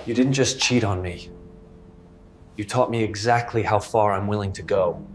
You didn't just cheat on me. You taught me exactly how far I'm willing to go.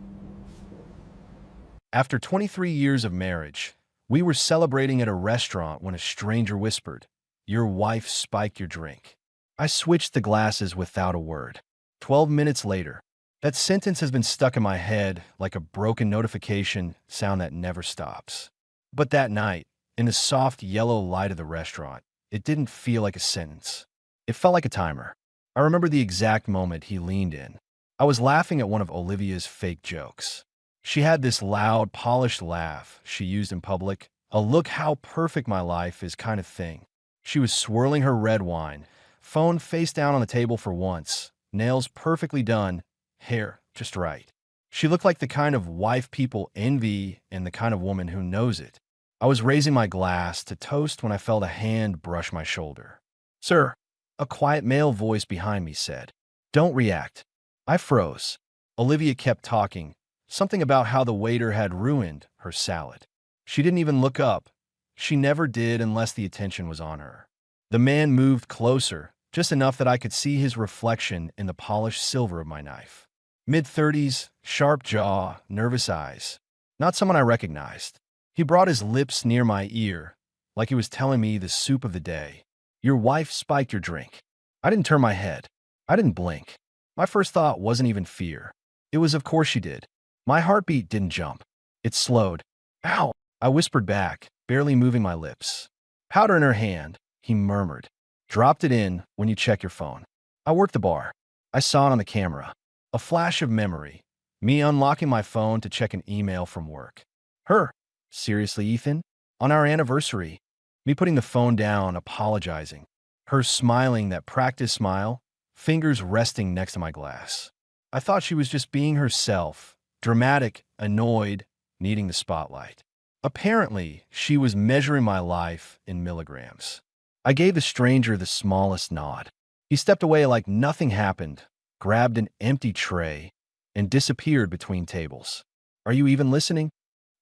After 23 years of marriage, we were celebrating at a restaurant when a stranger whispered, "Your wife spiked your drink." I switched the glasses without a word. 12 minutes later, that sentence has been stuck in my head like a broken notification sound that never stops. But that night, in the soft yellow light of the restaurant, it didn't feel like a sentence. It felt like a timer. I remember the exact moment he leaned in. I was laughing at one of Olivia's fake jokes. She had this loud, polished laugh she used in public, a look how perfect my life is kind of thing. She was swirling her red wine, phone face down on the table for once, nails perfectly done, hair just right. She looked like the kind of wife people envy and the kind of woman who knows it. I was raising my glass to toast when I felt a hand brush my shoulder. "Sir," a quiet male voice behind me said. "Don't react." I froze. Olivia kept talking, something about how the waiter had ruined her salad. She didn't even look up. She never did unless the attention was on her. The man moved closer, just enough that I could see his reflection in the polished silver of my knife. Mid-30s, sharp jaw, nervous eyes. Not someone I recognized. He brought his lips near my ear, like he was telling me the soup of the day. "Your wife spiked your drink." I didn't turn my head. I didn't blink. My first thought wasn't even fear. It was, of course she did. My heartbeat didn't jump. It slowed. "Ow!" I whispered back, barely moving my lips. "Powder in her hand," he murmured. "Dropped it in when you check your phone." I worked the bar. I saw it on the camera. A flash of memory. Me unlocking my phone to check an email from work. Her. "Seriously, Ethan? On our anniversary?" Me putting the phone down, apologizing. Her smiling that practice smile, fingers resting next to my glass. I thought she was just being herself, dramatic, annoyed, needing the spotlight. Apparently, she was measuring my life in milligrams. I gave the stranger the smallest nod. He stepped away like nothing happened, grabbed an empty tray, and disappeared between tables. "Are you even listening?"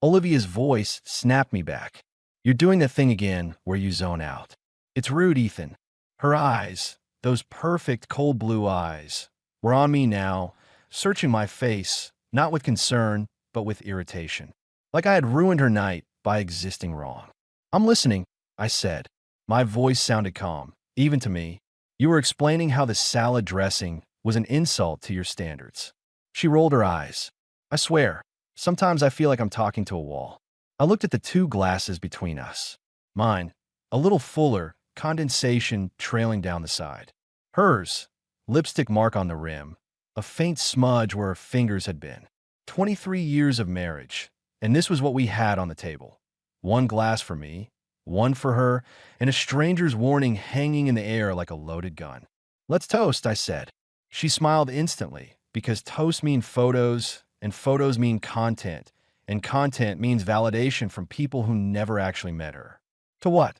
Olivia's voice snapped me back. "You're doing that thing again where you zone out. It's rude, Ethan." Her eyes, those perfect cold blue eyes, were on me now, searching my face, not with concern, but with irritation. Like I had ruined her night by existing wrong. "I'm listening," I said. My voice sounded calm, even to me. "You were explaining how the salad dressing was an insult to your standards." She rolled her eyes. "I swear, sometimes I feel like I'm talking to a wall." I looked at the two glasses between us. Mine, a little fuller, condensation trailing down the side. Hers, lipstick mark on the rim, a faint smudge where her fingers had been. 23 years of marriage, and this was what we had on the table. One glass for me, one for her, and a stranger's warning hanging in the air like a loaded gun. "Let's toast," I said. She smiled instantly, because toast mean photos, and photos mean content, and content means validation from people who never actually met her. "To what?"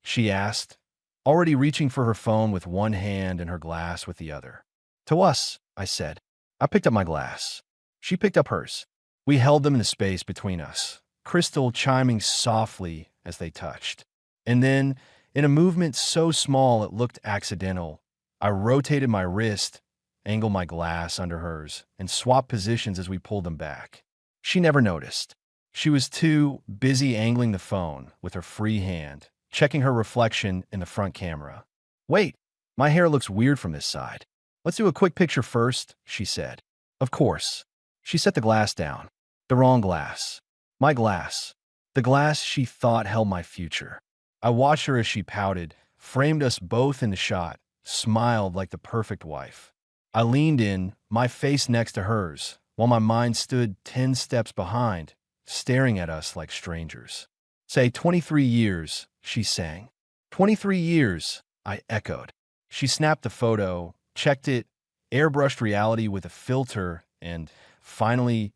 she asked, already reaching for her phone with one hand and her glass with the other. "To us," I said. I picked up my glass. She picked up hers. We held them in the space between us, crystal chiming softly as they touched. And then, in a movement so small it looked accidental, I rotated my wrist, angled my glass under hers, and swapped positions as we pulled them back. She never noticed. She was too busy angling the phone with her free hand, checking her reflection in the front camera. "Wait, my hair looks weird from this side. Let's do a quick picture first," she said. "Of course." She set the glass down. The wrong glass. My glass. The glass she thought held my future. I watched her as she pouted, framed us both in the shot, smiled like the perfect wife. I leaned in, my face next to hers, while my mind stood 10 steps behind, staring at us like strangers. "Say 23 years," she sang. "23 years," I echoed. She snapped the photo, checked it, airbrushed reality with a filter, and finally,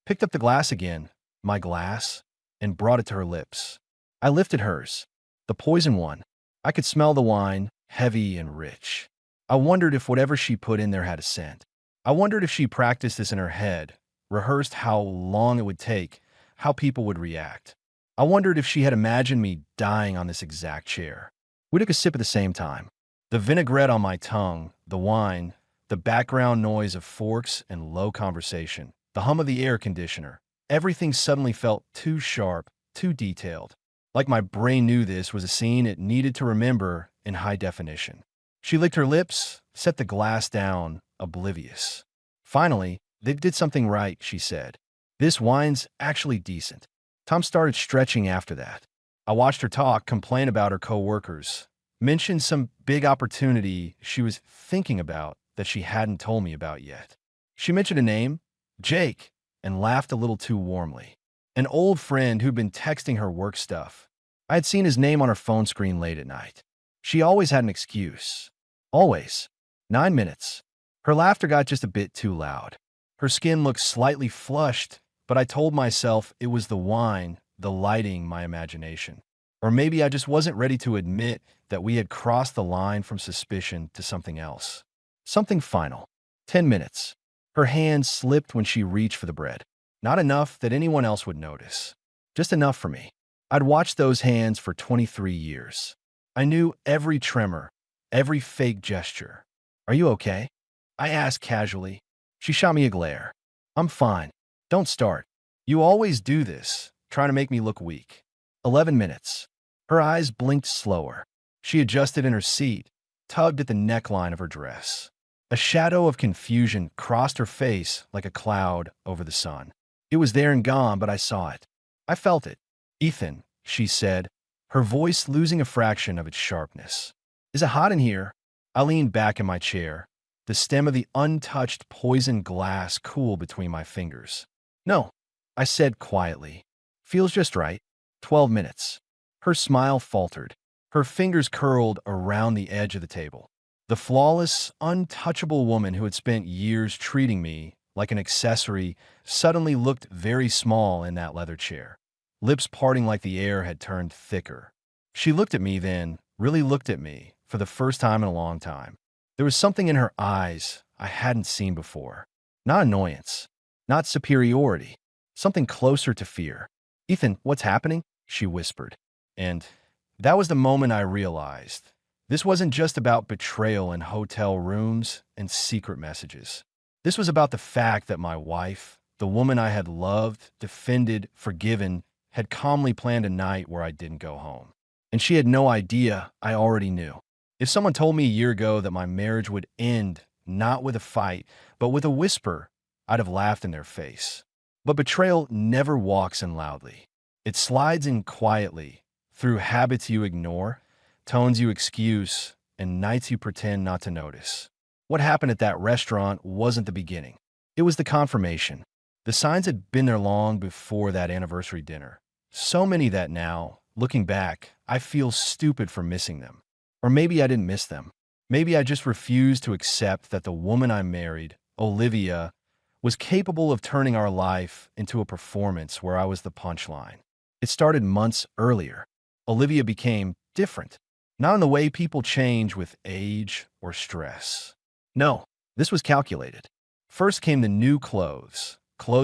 picked up the glass again, my glass, and brought it to her lips. I lifted hers, the poison one. I could smell the wine, heavy and rich. I wondered if whatever she put in there had a scent. I wondered if she practiced this in her head, rehearsed how long it would take, how people would react. I wondered if she had imagined me dying on this exact chair. We took a sip at the same time. The vinaigrette on my tongue, the wine, the background noise of forks and low conversation, the hum of the air conditioner. Everything suddenly felt too sharp, too detailed. Like my brain knew this was a scene it needed to remember in high definition. She licked her lips, set the glass down, oblivious. Finally, they did something right, she said. This wine's actually decent. Tom started stretching after that. I watched her talk, complain about her coworkers, mention some big opportunity she was thinking about that she hadn't told me about yet. She mentioned a name, Jake, and laughed a little too warmly. An old friend who'd been texting her work stuff. I had seen his name on her phone screen late at night. She always had an excuse. Always. 9 minutes. Her laughter got just a bit too loud. Her skin looked slightly flushed, but I told myself it was the wine, the lighting, my imagination. Or maybe I just wasn't ready to admit that we had crossed the line from suspicion to something else. Something final. 10 minutes. Her hand slipped when she reached for the bread. Not enough that anyone else would notice. Just enough for me. I'd watched those hands for 23 years. I knew every tremor, every fake gesture. Are you okay? I asked casually. She shot me a glare. I'm fine. Don't start. You always do this, trying to make me look weak. 11 minutes. Her eyes blinked slower. She adjusted in her seat, tugged at the neckline of her dress. A shadow of confusion crossed her face like a cloud over the sun. It was there and gone, but I saw it. I felt it. Ethan, she said, her voice losing a fraction of its sharpness. Is it hot in here? I leaned back in my chair, the stem of the untouched poisoned glass cool between my fingers. No, I said quietly. Feels just right. 12 minutes. Her smile faltered. Her fingers curled around the edge of the table. The flawless, untouchable woman who had spent years treating me like an accessory suddenly looked very small in that leather chair. Lips parting like the air had turned thicker. She looked at me then, really looked at me, for the first time in a long time. There was something in her eyes I hadn't seen before. Not annoyance, not superiority, something closer to fear. Ethan, what's happening? She whispered. And that was the moment I realized. This wasn't just about betrayal in hotel rooms and secret messages. This was about the fact that my wife, the woman I had loved, defended, forgiven, had calmly planned a night where I didn't go home. And she had no idea I already knew. If someone told me a year ago that my marriage would end not with a fight, but with a whisper, I'd have laughed in their face. But betrayal never walks in loudly. It slides in quietly, through habits you ignore, tones you excuse, and nights you pretend not to notice. What happened at that restaurant wasn't the beginning. It was the confirmation. The signs had been there long before that anniversary dinner. So many that now, looking back, I feel stupid for missing them. Or maybe I didn't miss them. Maybe I just refused to accept that the woman I married, Olivia, was capable of turning our life into a performance where I was the punchline. It started months earlier. Olivia became different, not in the way people change with age or stress. No, this was calculated. First came the new clothes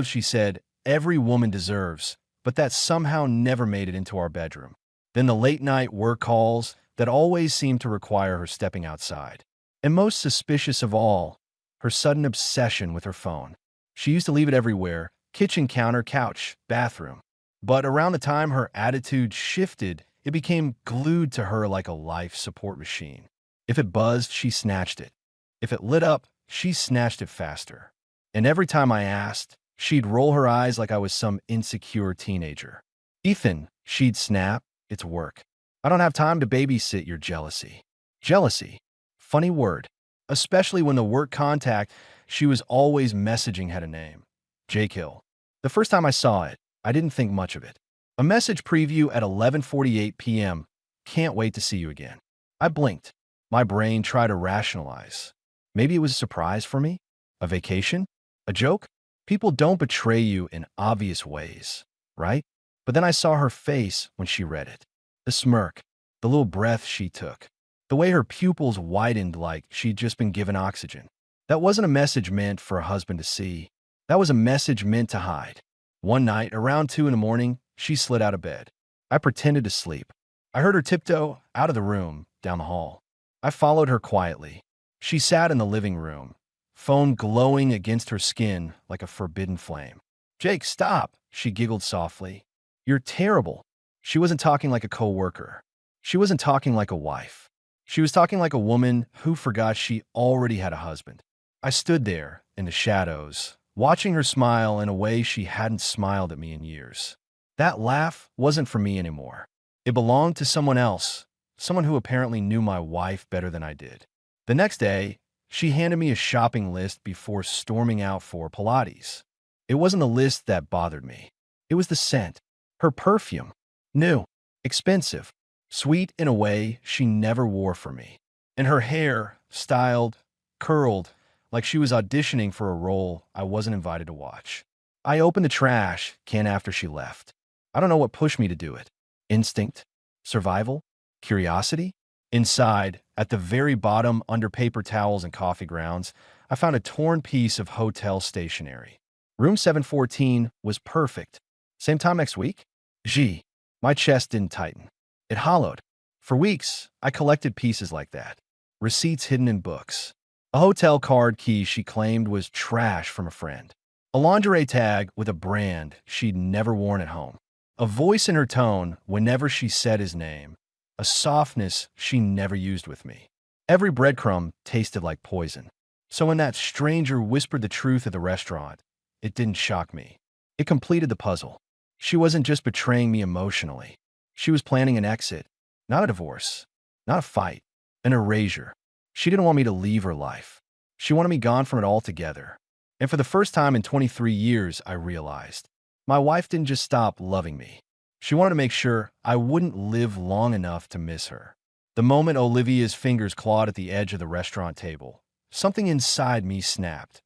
she said every woman deserves, but that somehow never made it into our bedroom. Then the late-night work calls that always seemed to require her stepping outside. And most suspicious of all, her sudden obsession with her phone. She used to leave it everywhere: kitchen counter, couch, bathroom. But around the time her attitude shifted, it became glued to her like a life support machine. If it buzzed, she snatched it. If it lit up, she snatched it faster. And every time I asked, she'd roll her eyes like I was some insecure teenager. Ethan, she'd snap, it's work. I don't have time to babysit your jealousy. Jealousy. Funny word. Especially when the work contact she was always messaging had a name. Jake Hill. The first time I saw it, I didn't think much of it. A message preview at 11:48 p.m. Can't wait to see you again. I blinked. My brain tried to rationalize. Maybe it was a surprise for me? A vacation? A joke? People don't betray you in obvious ways, right? But then I saw her face when she read it. The smirk, the little breath she took, the way her pupils widened like she'd just been given oxygen. That wasn't a message meant for a husband to see. That was a message meant to hide. One night, around 2 in the morning, she slid out of bed. I pretended to sleep. I heard her tiptoe out of the room, down the hall. I followed her quietly. She sat in the living room, phone glowing against her skin like a forbidden flame. Jake, stop, she giggled softly. You're terrible. She wasn't talking like a coworker. She wasn't talking like a wife. She was talking like a woman who forgot she already had a husband. I stood there in the shadows, watching her smile in a way she hadn't smiled at me in years. That laugh wasn't for me anymore. It belonged to someone else, someone who apparently knew my wife better than I did. The next day, she handed me a shopping list before storming out for Pilates. It wasn't the list that bothered me. It was the scent. Her perfume. New, expensive, sweet in a way she never wore for me. And her hair, styled, curled, like she was auditioning for a role I wasn't invited to watch. I opened the trash can after she left. I don't know what pushed me to do it. Instinct? Survival? Curiosity? Inside, at the very bottom, under paper towels and coffee grounds, I found a torn piece of hotel stationery. Room 714 was perfect. Same time next week? Gee, my chest didn't tighten. It hollowed. For weeks, I collected pieces like that. Receipts hidden in books. A hotel card key she claimed was trash from a friend. A lingerie tag with a brand she'd never worn at home. A voice in her tone whenever she said his name. A softness she never used with me. Every breadcrumb tasted like poison. So when that stranger whispered the truth at the restaurant, it didn't shock me. It completed the puzzle. She wasn't just betraying me emotionally. She was planning an exit, not a divorce, not a fight, an erasure. She didn't want me to leave her life. She wanted me gone from it altogether. And for the first time in 23 years, I realized my wife didn't just stop loving me. She wanted to make sure I wouldn't live long enough to miss her. The moment Olivia's fingers clawed at the edge of the restaurant table, something inside me snapped.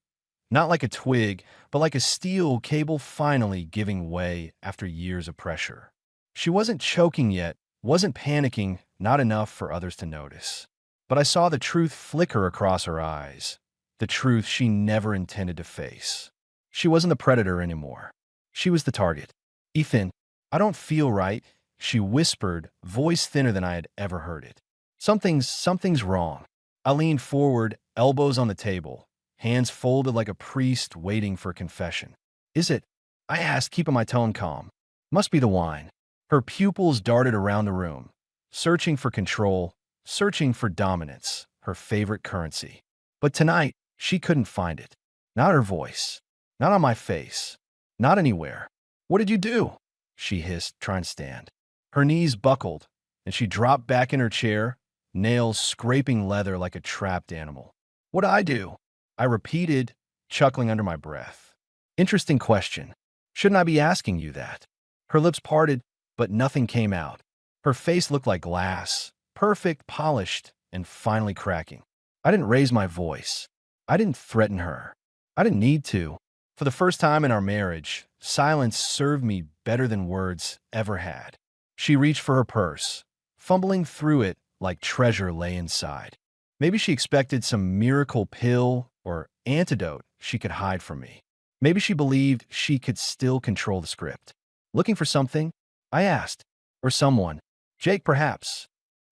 Not like a twig, but like a steel cable finally giving way after years of pressure. She wasn't choking yet, wasn't panicking, not enough for others to notice. But I saw the truth flicker across her eyes, the truth she never intended to face. She wasn't the predator anymore. She was the target. Ethan, I don't feel right, she whispered, voice thinner than I had ever heard it. Something's wrong. I leaned forward, elbows on the table, hands folded like a priest waiting for confession. Is it? I asked, keeping my tone calm. Must be the wine. Her pupils darted around the room, searching for control, searching for dominance, her favorite currency. But tonight, she couldn't find it. Not her voice. Not on my face. Not anywhere. What did you do? She hissed, trying to stand. Her knees buckled, and she dropped back in her chair, nails scraping leather like a trapped animal. What'd I do? I repeated, chuckling under my breath. Interesting question. Shouldn't I be asking you that? Her lips parted, but nothing came out. Her face looked like glass, perfect, polished, and finally cracking. I didn't raise my voice. I didn't threaten her. I didn't need to. For the first time in our marriage, silence served me better than words ever had. She reached for her purse, fumbling through it like treasure lay inside. Maybe she expected some miracle pill or antidote she could hide from me. Maybe she believed she could still control the script. Looking for something? I asked. Or someone. Jake, perhaps.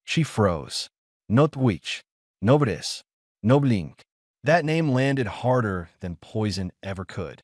She froze. Notwich. Nobres. Noblink. That name landed harder than poison ever could.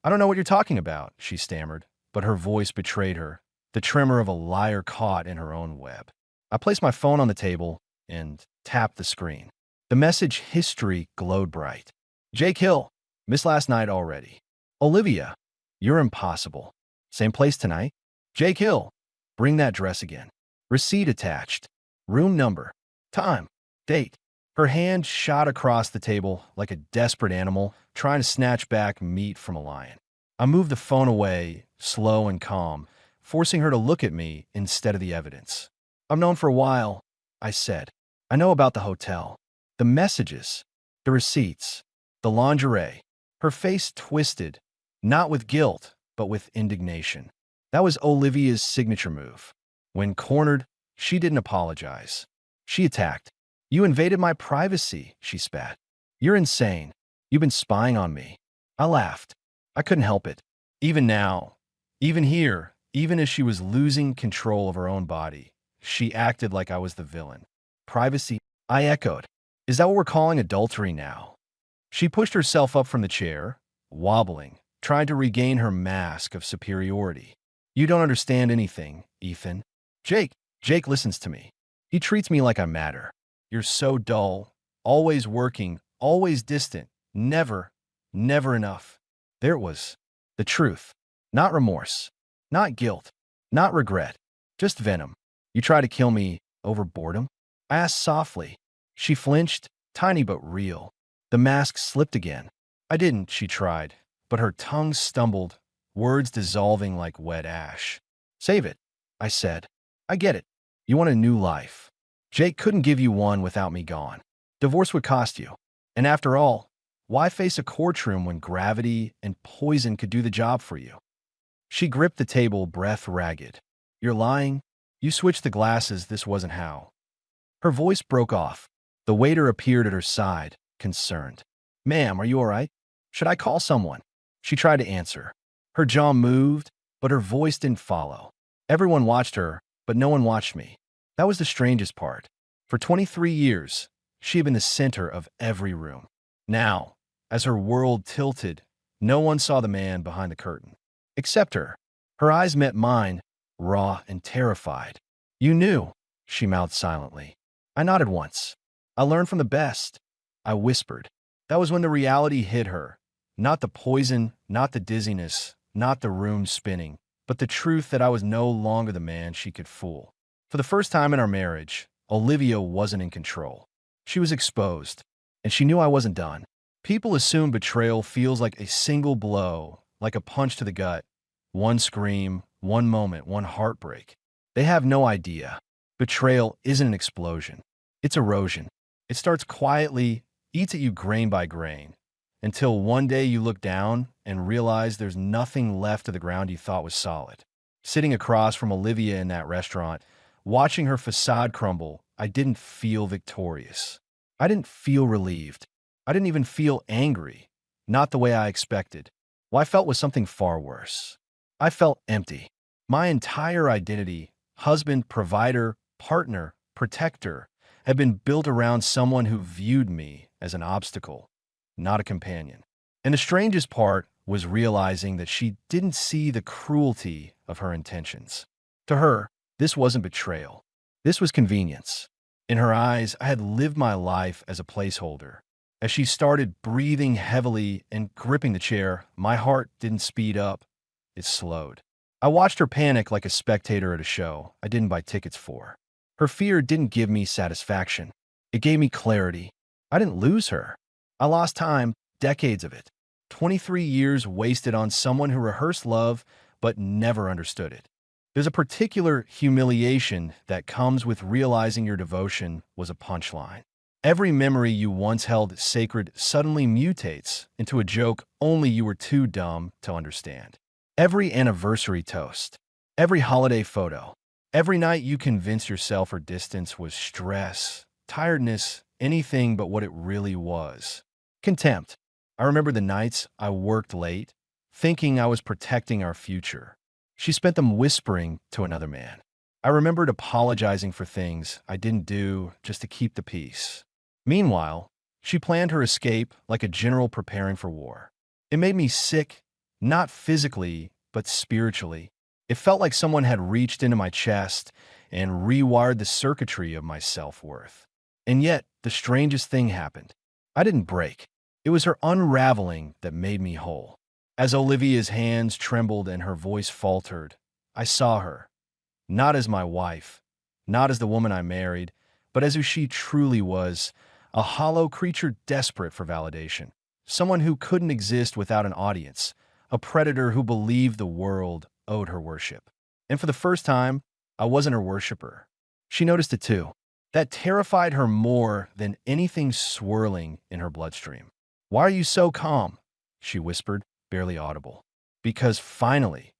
I don't know what you're talking about, she stammered, but her voice betrayed her, the tremor of a liar caught in her own web. I placed my phone on the table and tapped the screen. The message history glowed bright. Jake Hill, missed last night already. Olivia, you're impossible. Same place tonight? Jake Hill, bring that dress again. Receipt attached. Room number. Time. Date. Her hand shot across the table like a desperate animal trying to snatch back meat from a lion. I moved the phone away, slow and calm, forcing her to look at me instead of the evidence. I've known for a while, I said. I know about the hotel, the messages, the receipts, the lingerie. Her face twisted, not with guilt, but with indignation. That was Olivia's signature move. When cornered, she didn't apologize. She attacked. You invaded my privacy, she spat. You're insane. You've been spying on me. I laughed. I couldn't help it. Even now, even here, even as she was losing control of her own body, she acted like I was the villain. Privacy I echoed. Is that what we're calling adultery now? She pushed herself up from the chair, wobbling, trying to regain her mask of superiority. You don't understand anything, Ethan. Jake listens to me. He treats me like I matter. You're so dull, always working, always distant, never enough. There it was. The truth. Not remorse. Not guilt. Not regret. Just venom. You try to kill me over boredom? I asked softly. She flinched, tiny but real. The mask slipped again. I didn't, she tried, but her tongue stumbled, words dissolving like wet ash. Save it, I said. I get it. You want a new life. Jake couldn't give you one without me gone. Divorce would cost you. And after all, why face a courtroom when gravity and poison could do the job for you? She gripped the table, breath ragged. You're lying? You switched the glasses, this wasn't how. Her voice broke off. The waiter appeared at her side, concerned. Ma'am, are you all right? Should I call someone? She tried to answer. Her jaw moved, but her voice didn't follow. Everyone watched her, but no one watched me. That was the strangest part. For 23 years, she had been the center of every room. Now, as her world tilted, no one saw the man behind the curtain. Except her. Her eyes met mine, raw and terrified. You knew, she mouthed silently. I nodded once. I learned from the best. I whispered. That was when the reality hit her. Not the poison, not the dizziness, not the room spinning, but the truth that I was no longer the man she could fool. For the first time in our marriage, Olivia wasn't in control. She was exposed, and she knew I wasn't done. People assume betrayal feels like a single blow, like a punch to the gut. One scream, one moment, one heartbreak. They have no idea. Betrayal isn't an explosion. It's erosion. It starts quietly, eats at you grain by grain, until one day you look down and realize there's nothing left of the ground you thought was solid. Sitting across from Olivia in that restaurant, watching her facade crumble, I didn't feel victorious. I didn't feel relieved. I didn't even feel angry. Not the way I expected. What I felt was something far worse. I felt empty. My entire identity, husband, provider, partner, protector, had been built around someone who viewed me as an obstacle, not a companion. And the strangest part was realizing that she didn't see the cruelty of her intentions. To her, this wasn't betrayal. This was convenience. In her eyes, I had lived my life as a placeholder. As she started breathing heavily and gripping the chair, my heart didn't speed up. It slowed. I watched her panic like a spectator at a show I didn't buy tickets for. Her fear didn't give me satisfaction. It gave me clarity. I didn't lose her. I lost time, decades of it. 23 years wasted on someone who rehearsed love but never understood it. There's a particular humiliation that comes with realizing your devotion was a punchline. Every memory you once held sacred suddenly mutates into a joke only you were too dumb to understand. Every anniversary toast, every holiday photo, every night you convinced yourself her distance was stress, tiredness, anything but what it really was. Contempt. I remember the nights I worked late, thinking I was protecting our future. She spent them whispering to another man. I remembered apologizing for things I didn't do just to keep the peace. Meanwhile, she planned her escape like a general preparing for war. It made me sick, not physically, but spiritually. It felt like someone had reached into my chest and rewired the circuitry of my self-worth. And yet, the strangest thing happened. I didn't break. It was her unraveling that made me whole. As Olivia's hands trembled and her voice faltered, I saw her, not as my wife, not as the woman I married, but as who she truly was, a hollow creature desperate for validation, someone who couldn't exist without an audience, a predator who believed the world owed her worship. And for the first time, I wasn't her worshiper. She noticed it too. That terrified her more than anything swirling in her bloodstream. Why are you so calm? She whispered, barely audible. Because finally,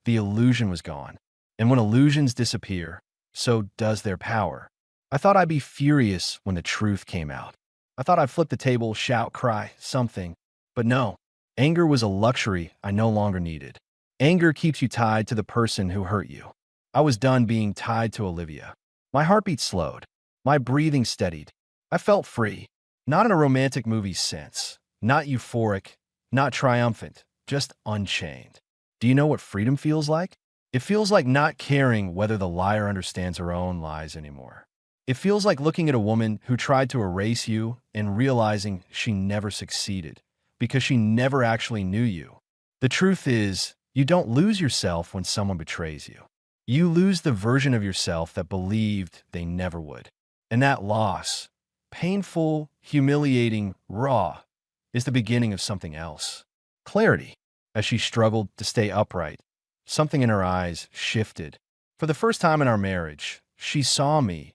the illusion was gone. And when illusions disappear, so does their power. I thought I'd be furious when the truth came out. I thought I'd flip the table, shout, cry, something. But no, anger was a luxury I no longer needed. Anger keeps you tied to the person who hurt you. I was done being tied to Olivia. My heartbeat slowed. My breathing steadied. I felt free. Not in a romantic movie sense. Not euphoric. Not triumphant. Just unchained. Do you know what freedom feels like? It feels like not caring whether the liar understands her own lies anymore. It feels like looking at a woman who tried to erase you and realizing she never succeeded because she never actually knew you. The truth is, you don't lose yourself when someone betrays you. You lose the version of yourself that believed they never would. And that loss, painful, humiliating, raw, is the beginning of something else. Clarity. As she struggled to stay upright, something in her eyes shifted. For the first time in our marriage, she saw me,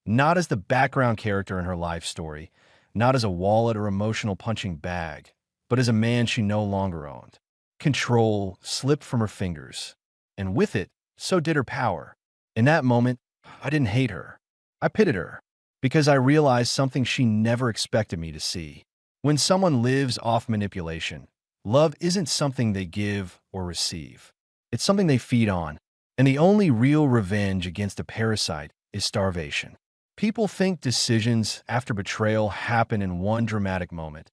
not as the background character in her life story, not as a wallet or emotional punching bag, but as a man she no longer owned. Control slipped from her fingers, and with it, so did her power. In that moment, I didn't hate her. I pitied her, because I realized something she never expected me to see. When someone lives off manipulation, love isn't something they give or receive. It's something they feed on, and the only real revenge against a parasite is starvation. People think decisions after betrayal happen in one dramatic moment.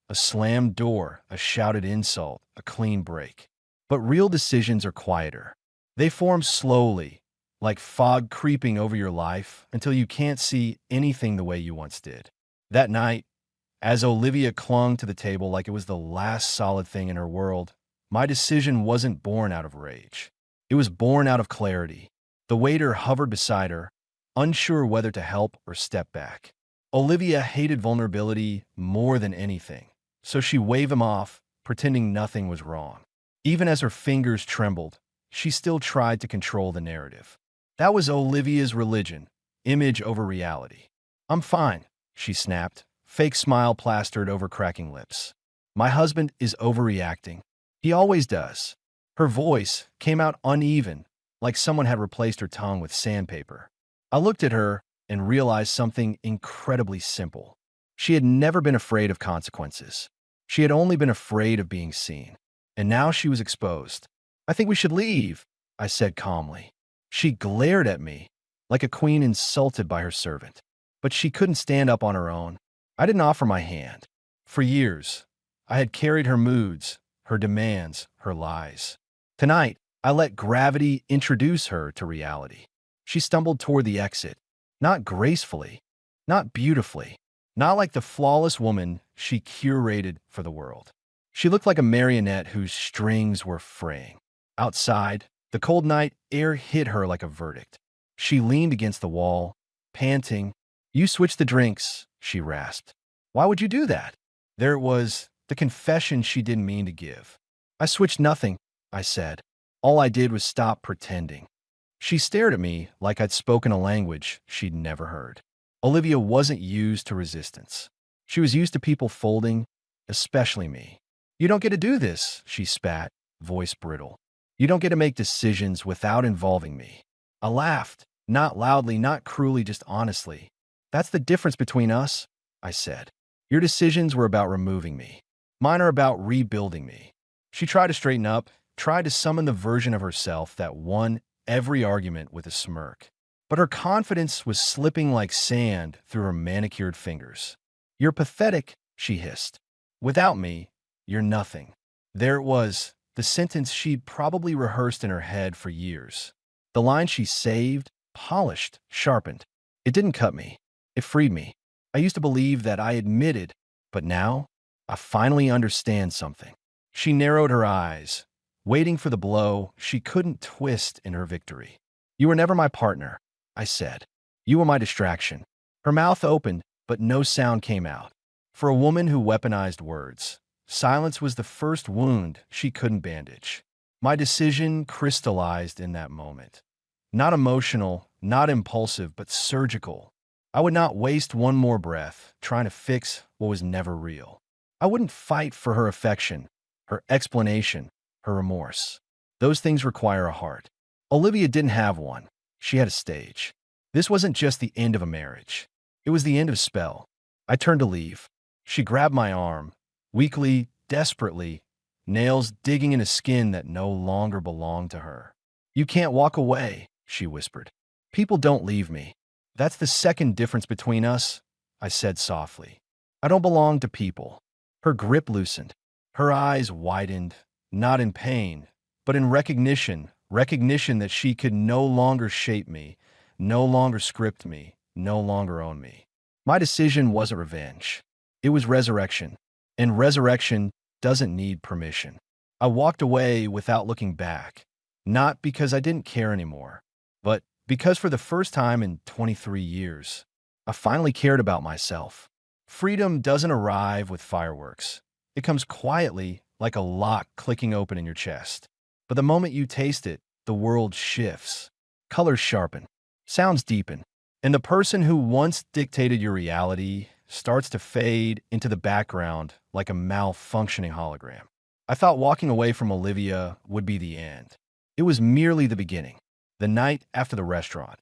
A slammed door, a shouted insult, a clean break. But real decisions are quieter. They form slowly, like fog creeping over your life until you can't see anything the way you once did. That night, as Olivia clung to the table like it was the last solid thing in her world, my decision wasn't born out of rage. It was born out of clarity. The waiter hovered beside her, unsure whether to help or step back. Olivia hated vulnerability more than anything, so she waved him off, pretending nothing was wrong. Even as her fingers trembled, she still tried to control the narrative. That was Olivia's religion, image over reality. "I'm fine," she snapped, fake smile plastered over cracking lips. "My husband is overreacting. He always does." Her voice came out uneven, like someone had replaced her tongue with sandpaper. I looked at her and realized something incredibly simple. She had never been afraid of consequences. She had only been afraid of being seen. And now she was exposed. "I think we should leave," I said calmly. She glared at me, like a queen insulted by her servant. But she couldn't stand up on her own. I didn't offer my hand. For years, I had carried her moods, her demands, her lies. Tonight, I let gravity introduce her to reality. She stumbled toward the exit, not gracefully, not beautifully, not like the flawless woman she curated for the world. She looked like a marionette whose strings were fraying. Outside, the cold night air hit her like a verdict. She leaned against the wall, panting. "You switched the drinks," she rasped. "Why would you do that?" There it was, the confession she didn't mean to give. "I switched nothing," I said. "All I did was stop pretending." She stared at me like I'd spoken a language she'd never heard. Olivia wasn't used to resistance. She was used to people folding, especially me. "You don't get to do this," she spat, voice brittle. "You don't get to make decisions without involving me." I laughed, not loudly, not cruelly, just honestly. "That's the difference between us," I said. "Your decisions were about removing me. Mine are about rebuilding me." She tried to straighten up, tried to summon the version of herself that won every argument with a smirk. But her confidence was slipping like sand through her manicured fingers. "You're pathetic," she hissed. "Without me, you're nothing." There it was, the sentence she'd probably rehearsed in her head for years. The line she saved, polished, sharpened. It didn't cut me. It freed me. I used to believe that I admitted, but now I finally understand something. She narrowed her eyes, waiting for the blow she couldn't twist in her victory. "You were never my partner," I said. "You were my distraction." Her mouth opened, but no sound came out. For a woman who weaponized words, silence was the first wound she couldn't bandage. My decision crystallized in that moment. Not emotional, not impulsive, but surgical. I would not waste one more breath trying to fix what was never real. I wouldn't fight for her affection, her explanation, her remorse. Those things require a heart. Olivia didn't have one. She had a stage. This wasn't just the end of a marriage. It was the end of a spell. I turned to leave. She grabbed my arm, weakly, desperately, nails digging into skin that no longer belonged to her. "You can't walk away," she whispered. "People don't leave me. That's the second difference between us, I said softly. I don't belong to people. Her grip loosened. Her eyes widened, not in pain, but in recognition that she could no longer shape me, no longer script me, no longer own me. My decision wasn't revenge. It was resurrection. And resurrection doesn't need permission. I walked away without looking back, not because I didn't care anymore, but because for the first time in 23 years, I finally cared about myself. Freedom doesn't arrive with fireworks. It comes quietly, like a lock clicking open in your chest. But the moment you taste it, the world shifts. Colors sharpen, sounds deepen, and the person who once dictated your reality starts to fade into the background like a malfunctioning hologram. I thought walking away from Olivia would be the end. It was merely the beginning. The night after the restaurant.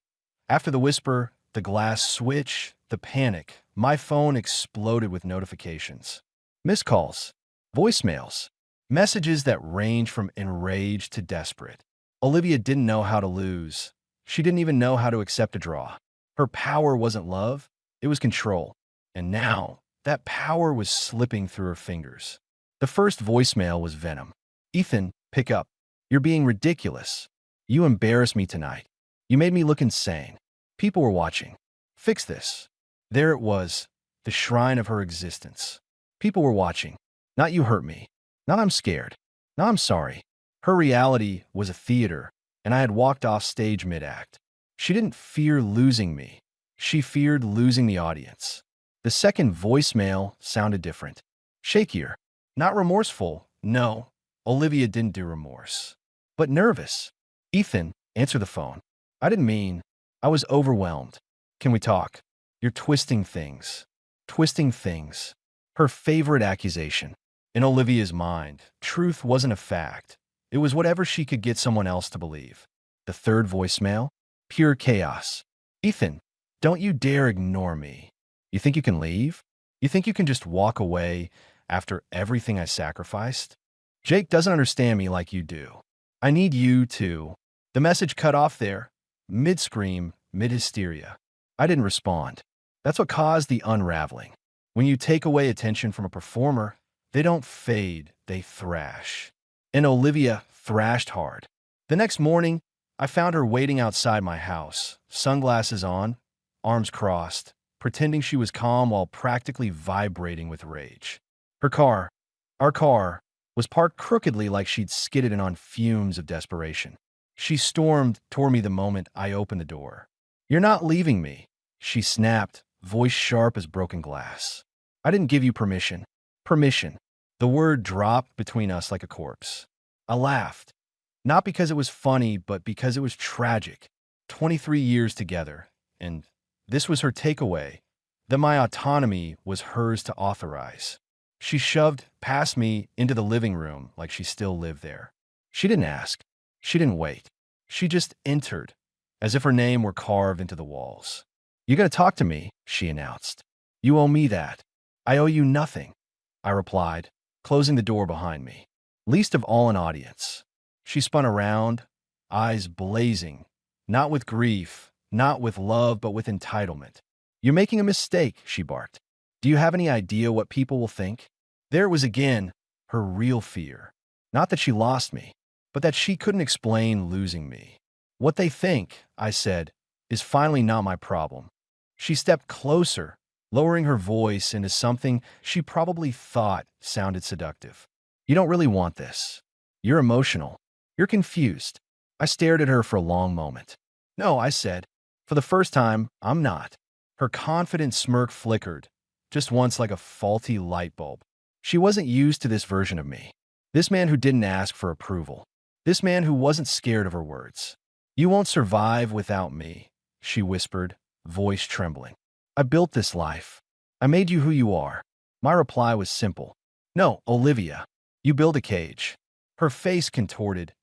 After the whisper, the glass switch, the panic, my phone exploded with notifications. Missed calls, voicemails, messages that range from enraged to desperate. Olivia didn't know how to lose. She didn't even know how to accept a draw. Her power wasn't love, it was control. And now, that power was slipping through her fingers. The first voicemail was venom. Ethan, pick up. You're being ridiculous. You embarrassed me tonight. You made me look insane. People were watching. Fix this. There it was, the shrine of her existence. People were watching. Not you hurt me. Not I'm scared. Not I'm sorry. Her reality was a theater, and I had walked off stage mid-act. She didn't fear losing me. She feared losing the audience. The second voicemail sounded different. Shakier. Not remorseful. No, Olivia didn't do remorse. But nervous. Ethan, answer the phone. I didn't mean. I was overwhelmed. Can we talk? You're twisting things. Twisting things. Her favorite accusation. In Olivia's mind, truth wasn't a fact. It was whatever she could get someone else to believe. The third voicemail? Pure chaos. Ethan, don't you dare ignore me. You think you can leave? You think you can just walk away after everything I sacrificed? Jake doesn't understand me like you do. I need you to. The message cut off there, mid-scream, mid-hysteria. I didn't respond. That's what caused the unraveling. When you take away attention from a performer, they don't fade, they thrash. And Olivia thrashed hard. The next morning, I found her waiting outside my house, sunglasses on, arms crossed, pretending she was calm while practically vibrating with rage. Our car, was parked crookedly like she'd skidded in on fumes of desperation. She stormed toward me the moment I opened the door. You're not leaving me, she snapped, voice sharp as broken glass. I didn't give you permission. Permission. The word dropped between us like a corpse. I laughed. Not because it was funny, but because it was tragic. 23 years together, and this was her takeaway, that my autonomy was hers to authorize. She shoved past me into the living room like she still lived there. She didn't ask. She didn't wait. She just entered, as if her name were carved into the walls. You gotta talk to me, she announced. You owe me that. I owe you nothing, I replied, closing the door behind me. Least of all an audience. She spun around, eyes blazing, not with grief, not with love, but with entitlement. You're making a mistake, she barked. Do you have any idea what people will think? There it was again, her real fear. Not that she lost me, but that she couldn't explain losing me. What they think, I said, is finally not my problem. She stepped closer, lowering her voice into something she probably thought sounded seductive. You don't really want this. You're emotional. You're confused. I stared at her for a long moment. No, I said. For the first time, I'm not. Her confident smirk flickered, just once like a faulty light bulb. She wasn't used to this version of me. This man who didn't ask for approval. This man who wasn't scared of her words. You won't survive without me, she whispered, voice trembling. I built this life. I made you who you are. My reply was simple. No, Olivia. You build a cage. Her face contorted.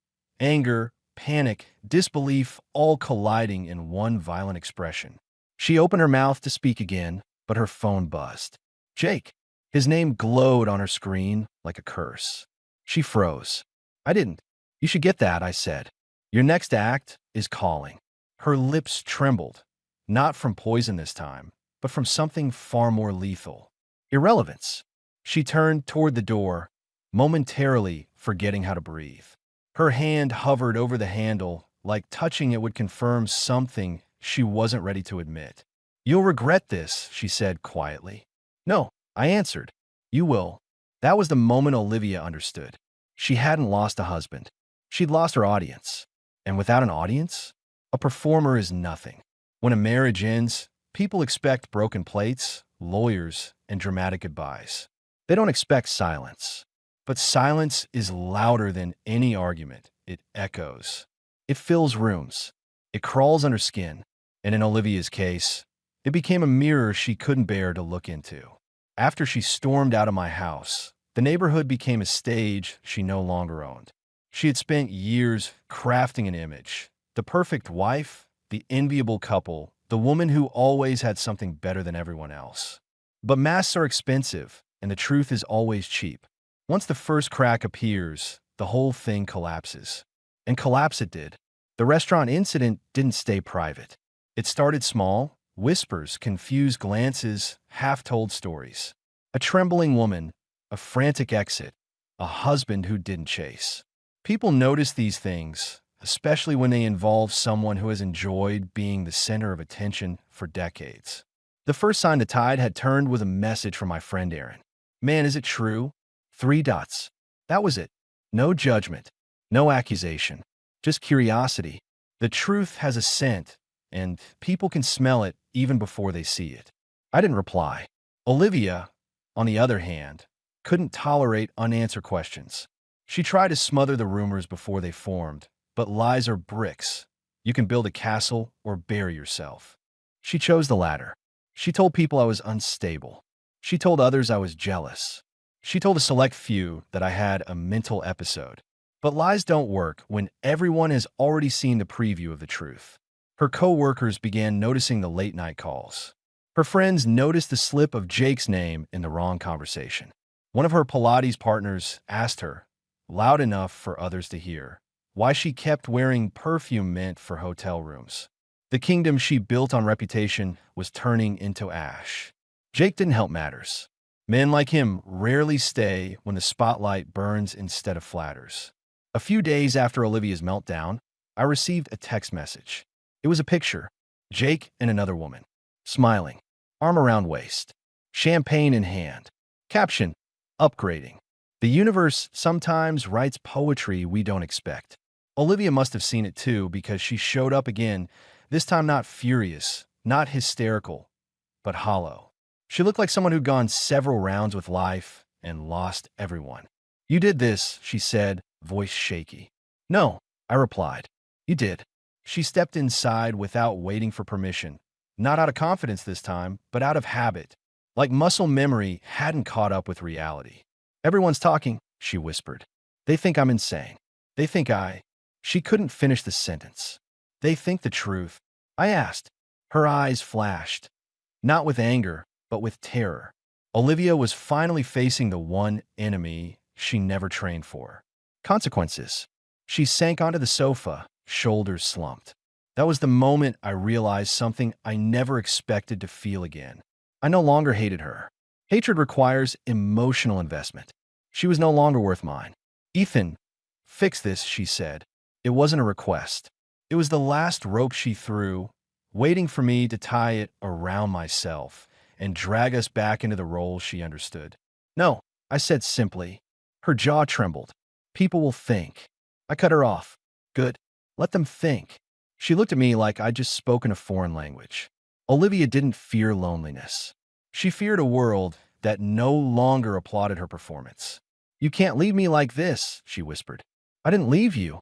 Anger, panic, disbelief, all colliding in one violent expression. She opened her mouth to speak again, but her phone buzzed. Jake. His name glowed on her screen like a curse. She froze. I didn't. You should get that, I said. Your next act is calling. Her lips trembled. Not from poison this time, but from something far more lethal. Irrelevance. She turned toward the door, momentarily forgetting how to breathe. Her hand hovered over the handle, like touching it would confirm something she wasn't ready to admit. "You'll regret this," she said quietly. "No," I answered. "You will." That was the moment Olivia understood. She hadn't lost a husband. She'd lost her audience. And without an audience, a performer is nothing. When a marriage ends, people expect broken plates, lawyers, and dramatic goodbyes. They don't expect silence. But silence is louder than any argument. It echoes. It fills rooms. It crawls under skin. And in Olivia's case, it became a mirror she couldn't bear to look into. After she stormed out of my house, the neighborhood became a stage she no longer owned. She had spent years crafting an image, the perfect wife, the enviable couple, the woman who always had something better than everyone else. But masks are expensive, and the truth is always cheap. Once the first crack appears, the whole thing collapses. And collapse it did. The restaurant incident didn't stay private. It started small, whispers, confused glances, half-told stories. A trembling woman, a frantic exit, a husband who didn't chase. People notice these things, especially when they involve someone who has enjoyed being the center of attention for decades. The first sign the tide had turned was a message from my friend Aaron. "Man, is it true?" 3 dots. That was it. No judgment, no accusation, just curiosity. The truth has a scent, and people can smell it even before they see it. I didn't reply. Olivia, on the other hand, couldn't tolerate unanswered questions. She tried to smother the rumors before they formed, but lies are bricks. You can build a castle or bury yourself. She chose the latter. She told people I was unstable. She told others I was jealous. She told a select few that I had a mental episode. But lies don't work when everyone has already seen the preview of the truth. Her co-workers began noticing the late-night calls. Her friends noticed the slip of Jake's name in the wrong conversation. One of her Pilates partners asked her, loud enough for others to hear, why she kept wearing perfume meant for hotel rooms. The kingdom she built on reputation was turning into ash. Jake didn't help matters. Men like him rarely stay when the spotlight burns instead of flatters. A few days after Olivia's meltdown, I received a text message. It was a picture, Jake and another woman, smiling, arm around waist, champagne in hand. Caption, upgrading. The universe sometimes writes poetry we don't expect. Olivia must have seen it too because she showed up again, this time not furious, not hysterical, but hollow. She looked like someone who'd gone several rounds with life and lost everyone. "You did this," she said, voice shaky. "No," I replied. "You did." She stepped inside without waiting for permission. Not out of confidence this time, but out of habit. Like muscle memory hadn't caught up with reality. "Everyone's talking," she whispered. "They think I'm insane. They think I—" She couldn't finish the sentence. "They think the truth." I asked. Her eyes flashed. Not with anger, but with terror. Olivia was finally facing the one enemy she never trained for. Consequences. She sank onto the sofa, shoulders slumped. That was the moment I realized something I never expected to feel again. I no longer hated her. Hatred requires emotional investment. She was no longer worth mine. "Ethan, fix this," she said. It wasn't a request. It was the last rope she threw, waiting for me to tie it around myself and drag us back into the role she understood. "No," I said simply. Her jaw trembled. "People will think." I cut her off. "Good. Let them think." She looked at me like I'd just spoken a foreign language. Olivia didn't fear loneliness. She feared a world that no longer applauded her performance. "You can't leave me like this," she whispered. "I didn't leave you,"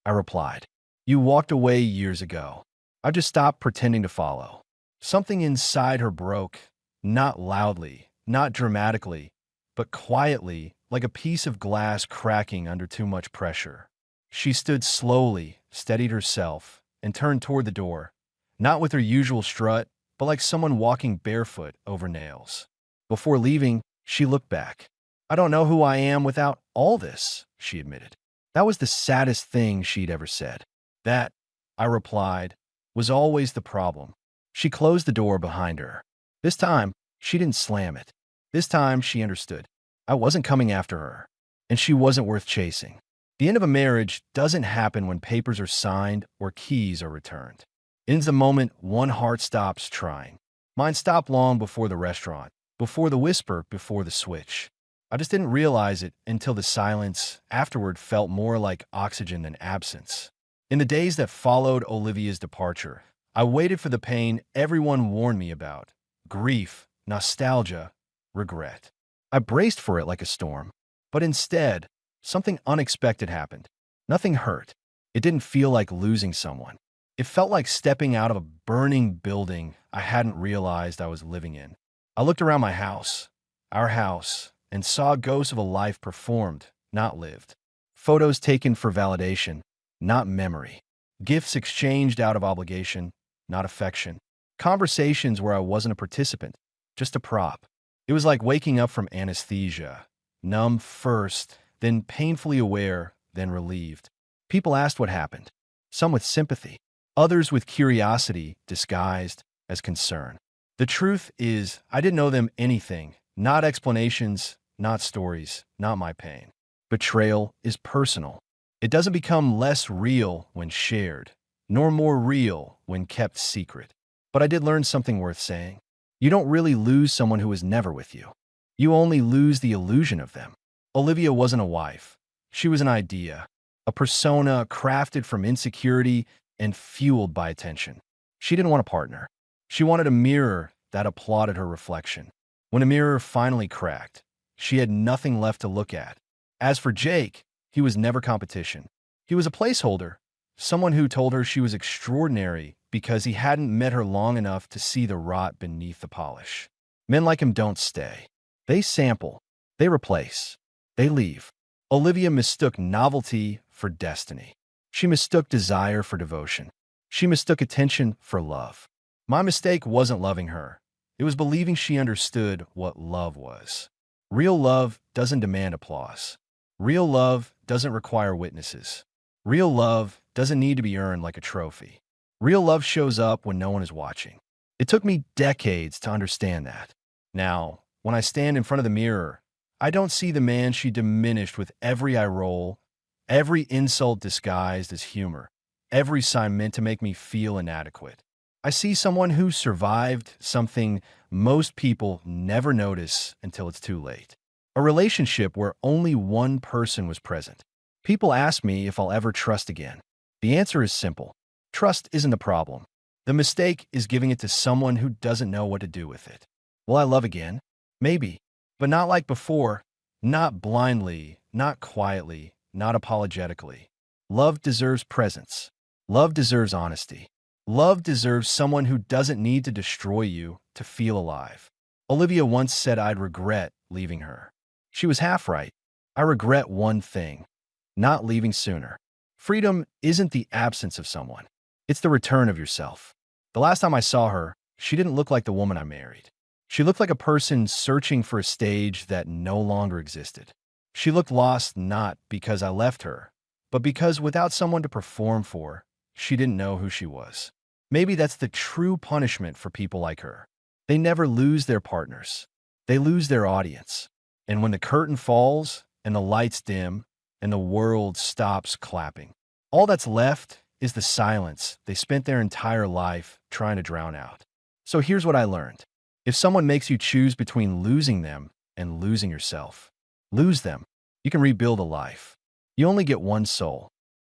I replied. "You walked away years ago. I just stopped pretending to follow." Something inside her broke, not loudly, not dramatically, but quietly, like a piece of glass cracking under too much pressure. She stood slowly, steadied herself, and turned toward the door, not with her usual strut, but like someone walking barefoot over nails. Before leaving, she looked back. "I don't know who I am without all this," she admitted. That was the saddest thing she'd ever said. That, I replied, was always the problem. She closed the door behind her. This time, she didn't slam it. This time, she understood. I wasn't coming after her, and she wasn't worth chasing. The end of a marriage doesn't happen when papers are signed or keys are returned. It ends the moment one heart stops trying. Mine stopped long before the restaurant, before the whisper, before the switch. I just didn't realize it until the silence afterward felt more like oxygen than absence. In the days that followed Olivia's departure, I waited for the pain everyone warned me about: grief, nostalgia, regret. I braced for it like a storm, but instead, something unexpected happened. Nothing hurt. It didn't feel like losing someone. It felt like stepping out of a burning building I hadn't realized I was living in. I looked around my house, our house, and saw ghosts of a life performed, not lived. Photos taken for validation, not memory. Gifts exchanged out of obligation, not affection. Conversations where I wasn't a participant, just a prop. It was like waking up from anesthesia, numb first, then painfully aware, then relieved. People asked what happened, some with sympathy, others with curiosity disguised as concern. The truth is, I didn't owe them anything, not explanations, not stories, not my pain. Betrayal is personal. It doesn't become less real when shared, nor more real when kept secret. But I did learn something worth saying. You don't really lose someone who was never with you. You only lose the illusion of them. Olivia wasn't a wife. She was an idea, a persona crafted from insecurity and fueled by attention. She didn't want a partner. She wanted a mirror that applauded her reflection. When a mirror finally cracked, she had nothing left to look at. As for Jake, he was never competition. He was a placeholder, someone who told her she was extraordinary because he hadn't met her long enough to see the rot beneath the polish. Men like him don't stay. They sample. They replace. They leave. Olivia mistook novelty for destiny. She mistook desire for devotion. She mistook attention for love. My mistake wasn't loving her. It was believing she understood what love was. Real love doesn't demand applause. Real love doesn't require witnesses. Real love doesn't need to be earned like a trophy. Real love shows up when no one is watching. It took me decades to understand that. Now, when I stand in front of the mirror, I don't see the man she diminished with every eye roll, every insult disguised as humor, every sign meant to make me feel inadequate. I see someone who survived something most people never notice until it's too late. A relationship where only one person was present. People ask me if I'll ever trust again. The answer is simple. Trust isn't the problem. The mistake is giving it to someone who doesn't know what to do with it. Will I love again? Maybe, but not like before. Not blindly, not quietly, not apologetically. Love deserves presence. Love deserves honesty. Love deserves someone who doesn't need to destroy you to feel alive. Olivia once said I'd regret leaving her. She was half right. I regret one thing: not leaving sooner. Freedom isn't the absence of someone. It's the return of yourself. The last time I saw her, she didn't look like the woman I married. She looked like a person searching for a stage that no longer existed. She looked lost not because I left her, but because without someone to perform for, she didn't know who she was. Maybe that's the true punishment for people like her. They never lose their partners. They lose their audience. And when the curtain falls and the lights dim and the world stops clapping, all that's left is the silence they spent their entire life trying to drown out. So here's what I learned. If someone makes you choose between losing them and losing yourself, lose them. You can rebuild a life. You only get one soul.